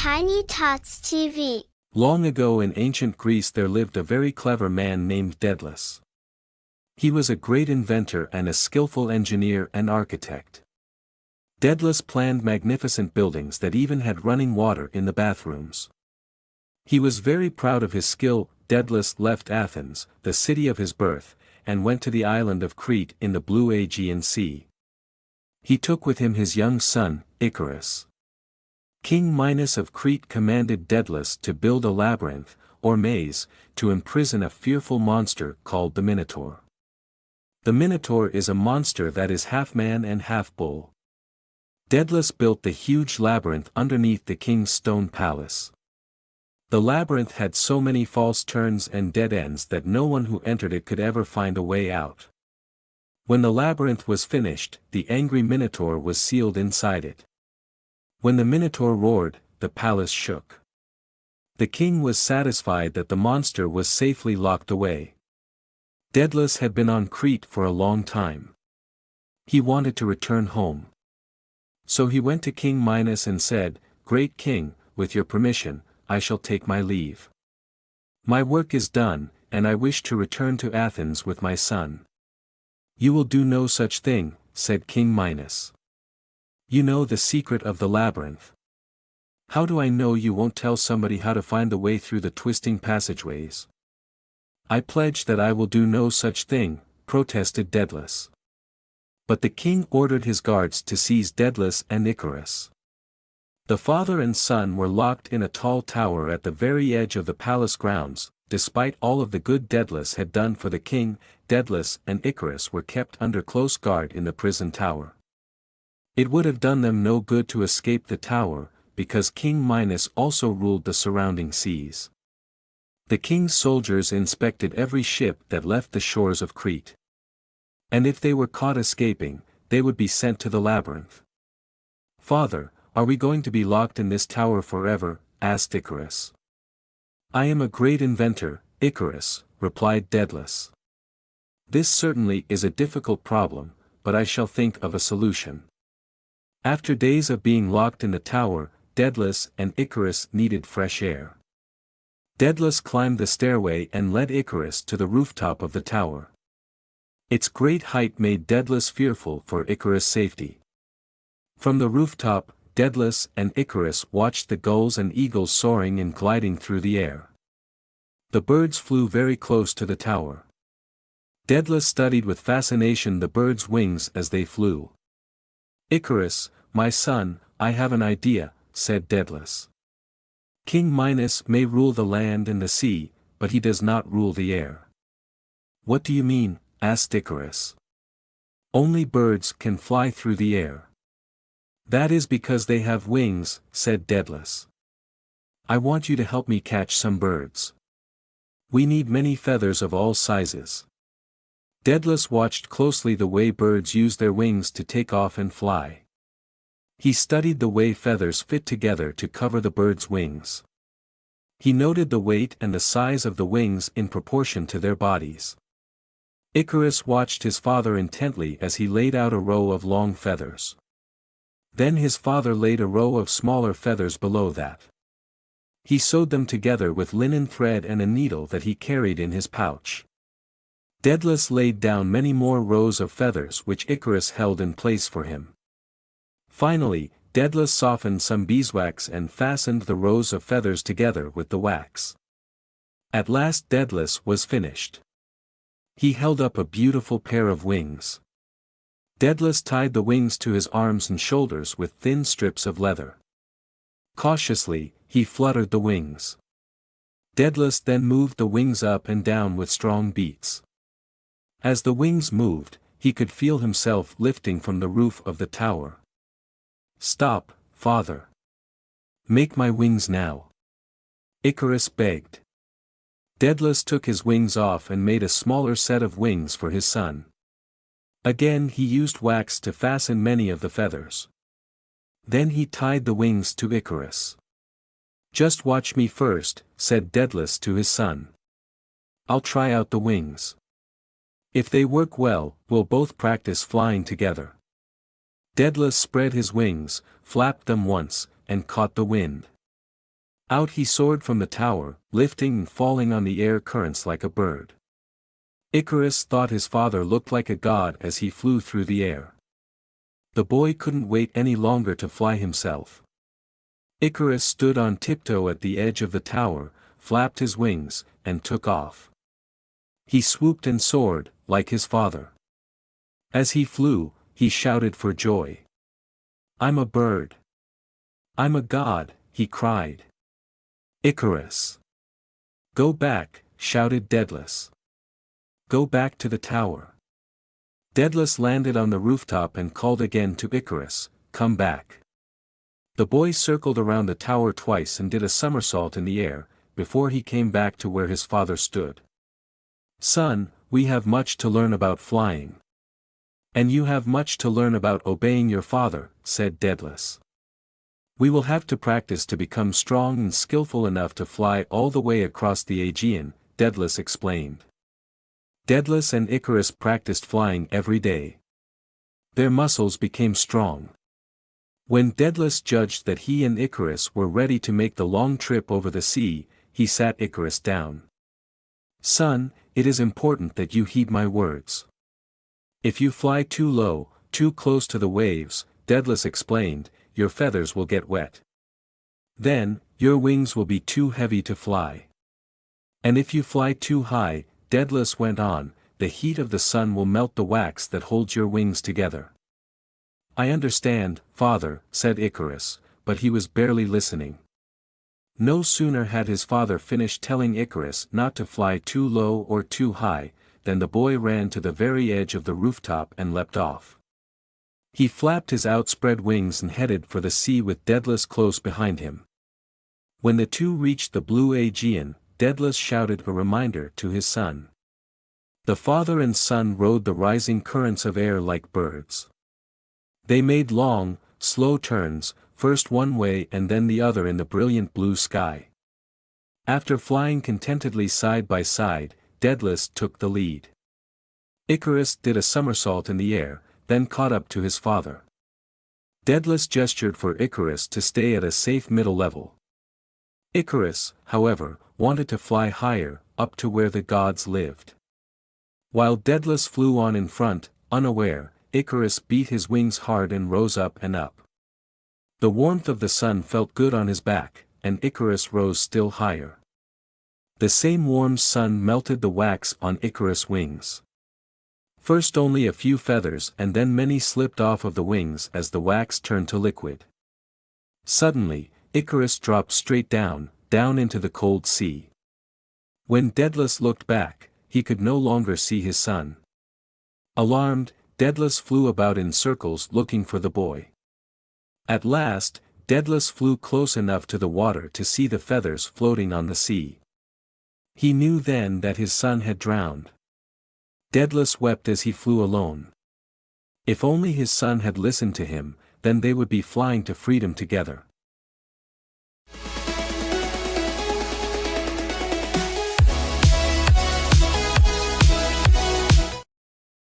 Tiny Tots TV. Long ago in ancient Greece there lived a very clever man named Daedalus. He was a great inventor and a skillful engineer and architect. Daedalus planned magnificent buildings that even had running water in the bathrooms. He was very proud of his skill. Daedalus left Athens, the city of his birth, and went to the island of Crete in the blue Aegean Sea. He took with him his young son, Icarus. King Minos of Crete commanded Daedalus to build a labyrinth, or maze, to imprison a fearful monster called the Minotaur. The Minotaur is a monster that is half man and half bull. Daedalus built the huge labyrinth underneath the king's stone palace. The labyrinth had so many false turns and dead ends that no one who entered it could ever find a way out. When the labyrinth was finished, the angry Minotaur was sealed inside it. When the Minotaur roared, the palace shook. The king was satisfied that the monster was safely locked away. Daedalus had been on Crete for a long time. He wanted to return home. So he went to King Minos and said, "Great king, with your permission, I shall take my leave. My work is done, and I wish to return to Athens with my son." "You will do no such thing," said King Minos. "You know the secret of the labyrinth. How do I know you won't tell somebody how to find the way through the twisting passageways?" "I pledge that I will do no such thing," protested Daedalus. But the king ordered his guards to seize Daedalus and Icarus. The father and son were locked in a tall tower at the very edge of the palace grounds. Despite all of the good Daedalus had done for the king, Daedalus and Icarus were kept under close guard in the prison tower. It would have done them no good to escape the tower, because King Minos also ruled the surrounding seas. The king's soldiers inspected every ship that left the shores of Crete. And if they were caught escaping, they would be sent to the labyrinth. "Father, are we going to be locked in this tower forever?" asked Icarus. "I am a great inventor, Icarus," replied Daedalus. "This certainly is a difficult problem, but I shall think of a solution." After days of being locked in the tower, Daedalus and Icarus needed fresh air. Daedalus climbed the stairway and led Icarus to the rooftop of the tower. Its great height made Daedalus fearful for Icarus' safety. From the rooftop, Daedalus and Icarus watched the gulls and eagles soaring and gliding through the air. The birds flew very close to the tower. Daedalus studied with fascination the birds' wings as they flew. "Icarus, my son, I have an idea," said Daedalus. "King Minos may rule the land and the sea, but he does not rule the air." "What do you mean?" asked Icarus. "Only birds can fly through the air." "That is because they have wings," said Daedalus. "I want you to help me catch some birds. We need many feathers of all sizes." Daedalus watched closely the way birds use their wings to take off and fly. He studied the way feathers fit together to cover the bird's wings. He noted the weight and the size of the wings in proportion to their bodies. Icarus watched his father intently as he laid out a row of long feathers. Then his father laid a row of smaller feathers below that. He sewed them together with linen thread and a needle that he carried in his pouch. Daedalus laid down many more rows of feathers which Icarus held in place for him. Finally, Daedalus softened some beeswax and fastened the rows of feathers together with the wax. At last Daedalus was finished. He held up a beautiful pair of wings. Daedalus tied the wings to his arms and shoulders with thin strips of leather. Cautiously, he fluttered the wings. Daedalus then moved the wings up and down with strong beats. As the wings moved, he could feel himself lifting from the roof of the tower. "Stop, father. Make my wings now," Icarus begged. Daedalus took his wings off and made a smaller set of wings for his son. Again he used wax to fasten many of the feathers. Then he tied the wings to Icarus. "Just watch me first," said Daedalus to his son. "I'll try out the wings. If they work well, we'll both practice flying together." Daedalus spread his wings, flapped them once, and caught the wind. Out he soared from the tower, lifting and falling on the air currents like a bird. Icarus thought his father looked like a god as he flew through the air. The boy couldn't wait any longer to fly himself. Icarus stood on tiptoe at the edge of the tower, flapped his wings, and took off. He swooped and soared, like his father. As he flew, he shouted for joy. "I'm a bird. I'm a god," he cried. "Icarus! Go back," shouted Daedalus. "Go back to the tower." Daedalus landed on the rooftop and called again to Icarus, "Come back." The boy circled around the tower twice and did a somersault in the air, before he came back to where his father stood. "Son, we have much to learn about flying." "And you have much to learn about obeying your father," said Daedalus. "We will have to practice to become strong and skillful enough to fly all the way across the Aegean," Daedalus explained. Daedalus and Icarus practiced flying every day. Their muscles became strong. When Daedalus judged that he and Icarus were ready to make the long trip over the sea, he sat Icarus down. "Son, it is important that you heed my words. If you fly too low, too close to the waves," Daedalus explained, "your feathers will get wet. Then, your wings will be too heavy to fly. And if you fly too high," Daedalus went on, "the heat of the sun will melt the wax that holds your wings together." "I understand, father," said Icarus, but he was barely listening. No sooner had his father finished telling Icarus not to fly too low or too high, than the boy ran to the very edge of the rooftop and leapt off. He flapped his outspread wings and headed for the sea with Daedalus close behind him. When the two reached the blue Aegean, Daedalus shouted a reminder to his son. The father and son rode the rising currents of air like birds. They made long, slow turns, first one way and then the other in the brilliant blue sky. After flying contentedly side by side, Daedalus took the lead. Icarus did a somersault in the air, then caught up to his father. Daedalus gestured for Icarus to stay at a safe middle level. Icarus, however, wanted to fly higher, up to where the gods lived. While Daedalus flew on in front, unaware, Icarus beat his wings hard and rose up and up. The warmth of the sun felt good on his back, and Icarus rose still higher. The same warm sun melted the wax on Icarus' wings. First only a few feathers and then many slipped off of the wings as the wax turned to liquid. Suddenly, Icarus dropped straight down into the cold sea. When Daedalus looked back, he could no longer see his son. Alarmed, Daedalus flew about in circles looking for the boy. At last, Daedalus flew close enough to the water to see the feathers floating on the sea. He knew then that his son had drowned. Daedalus wept as he flew alone. If only his son had listened to him, then they would be flying to freedom together.